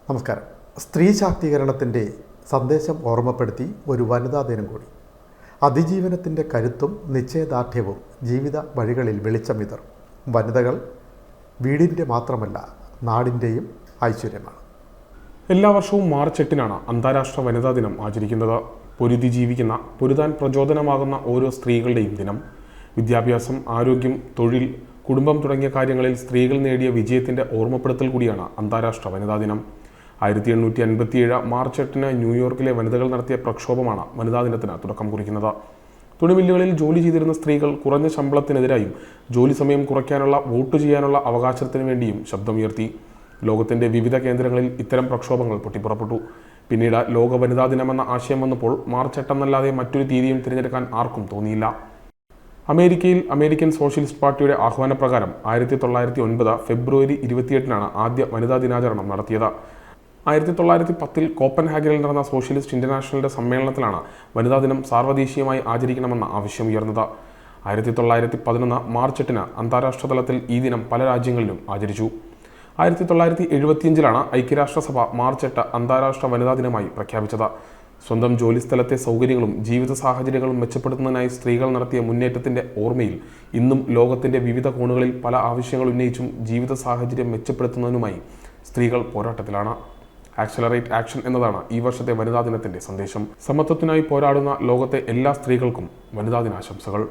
നമസ്കാരം. സ്ത്രീ ശാക്തീകരണത്തിൻ്റെ സന്ദേശം ഓർമ്മപ്പെടുത്തി ഒരു വനിതാ ദിനം കൂടി. അതിജീവനത്തിൻ്റെ കരുത്തും നിശ്ചയദാർഢ്യവും ജീവിത വഴികളിൽ വെളിച്ചം വിതറും. വനിതകൾ വീടിൻ്റെ മാത്രമല്ല നാടിൻ്റെയും ഐശ്വര്യമാണ്. എല്ലാ വർഷവും മാർച്ച് 8-നാണ് അന്താരാഷ്ട്ര വനിതാ ദിനം ആചരിക്കുന്നത്. പൊരുതി ജീവിക്കുന്ന, പൊരുതാൻ പ്രചോദനമാകുന്ന ഓരോ സ്ത്രീകളുടെയും ദിനം. വിദ്യാഭ്യാസം, ആരോഗ്യം, തൊഴിൽ, കുടുംബം തുടങ്ങിയ കാര്യങ്ങളിൽ സ്ത്രീകൾ നേടിയ വിജയത്തിൻ്റെ ഓർമ്മപ്പെടുത്തൽ കൂടിയാണ് അന്താരാഷ്ട്ര വനിതാ ദിനം. 1857 മാർച്ച് 8-ന് ന്യൂയോർക്കിലെ വനിതകൾ നടത്തിയ പ്രക്ഷോഭമാണ് വനിതാ ദിനത്തിന് തുടക്കം കുറിക്കുന്നത്. തുണിമില്ലുകളിൽ ജോലി ചെയ്തിരുന്ന സ്ത്രീകൾ കുറഞ്ഞ ശമ്പളത്തിനെതിരായും ജോലി സമയം കുറയ്ക്കാനുള്ള, വോട്ട് ചെയ്യാനുള്ള അവകാശത്തിനു വേണ്ടിയും ശബ്ദമുയർത്തി. ലോകത്തിൻ്റെ വിവിധ കേന്ദ്രങ്ങളിൽ ഇത്തരം പ്രക്ഷോഭങ്ങൾ പൊട്ടിപ്പുറപ്പെട്ടു. പിന്നീട് ലോക വനിതാ ദിനമെന്ന ആശയം വന്നപ്പോൾ മാർച്ച് 8 എന്നല്ലാതെ മറ്റൊരു തീയതിയും തിരഞ്ഞെടുക്കാൻ ആർക്കും തോന്നിയില്ല. അമേരിക്കയിൽ അമേരിക്കൻ സോഷ്യലിസ്റ്റ് പാർട്ടിയുടെ ആഹ്വാനപ്രകാരം 1909 ഫെബ്രുവരി 28-നാണ് ആദ്യ വനിതാ ദിനാചരണം നടത്തിയത്. 1910 കോപ്പൻഹാഗനിൽ നടന്ന സോഷ്യലിസ്റ്റ് ഇന്റർനാഷണലിന്റെ സമ്മേളനത്തിലാണ് വനിതാ ദിനം സാർവദേശീയമായി ആചരിക്കണമെന്ന ആവശ്യം ഉയർന്നത്. 1911 മാർച്ച് 8-ന് അന്താരാഷ്ട്ര തലത്തിൽ ഈ ദിനം പല രാജ്യങ്ങളിലും ആചരിച്ചു. 1975-ലാണ് ഐക്യരാഷ്ട്രസഭ മാർച്ച് 8 അന്താരാഷ്ട്ര വനിതാ ദിനമായി പ്രഖ്യാപിച്ചത്. സ്വന്തം ജോലിസ്ഥലത്തെ സൗകര്യങ്ങളും ജീവിത സാഹചര്യങ്ങളും മെച്ചപ്പെടുത്തുന്നതിനായി സ്ത്രീകൾ നടത്തിയ മുന്നേറ്റത്തിന്റെ ഓർമ്മയിൽ ഇന്നും ലോകത്തിന്റെ വിവിധ കോണുകളിൽ പല ആവശ്യങ്ങൾ ഉന്നയിച്ചും ജീവിത സാഹചര്യം മെച്ചപ്പെടുത്തുന്നതിനുമായി സ്ത്രീകൾ പോരാട്ടത്തിലാണ്. ആക്സലറേറ്റ് ആക്ഷൻ എന്നതാണ് ഈ വർഷത്തെ വനിതാ ദിനത്തിന്റെ സന്ദേശം. സമത്വത്തിനായി പോരാടുന്ന ലോകത്തെ എല്ലാ സ്ത്രീകൾക്കും വനിതാ ദിനാശംസകൾ.